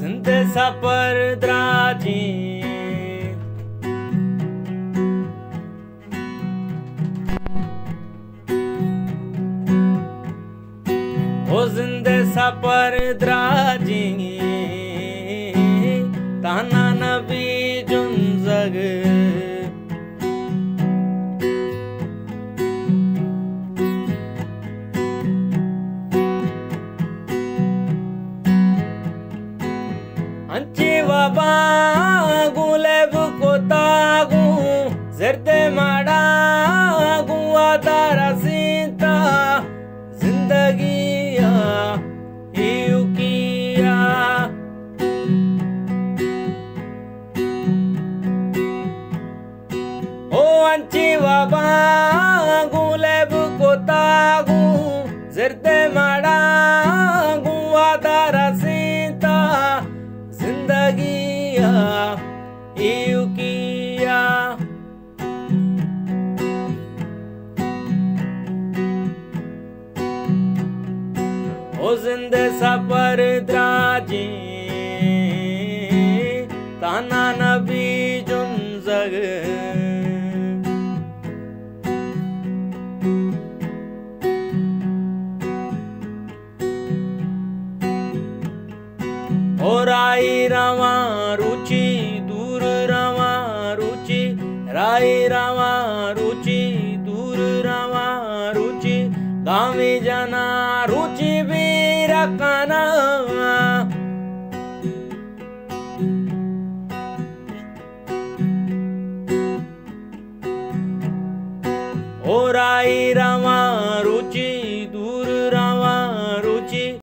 जिंदे सपर द्राजी ओ जिंदे सपर द्राजी ताना नबी जुंजग अंची बाबा गुलेब को तागू जरदे माड़ा गुआ तारा सीता जिंदगी किया ओ अंची बाबा गुलेब को तागू जरदे माड़ा गुआ तारा सीता जिंदगी किया ओ जिंदे सपर द्राजी ताना नबी जुंजग और आई रवा रुचि दूर रवा रुचि राई रवा रुचि दूर रवा रुचि गामी जना रुचि भी रखना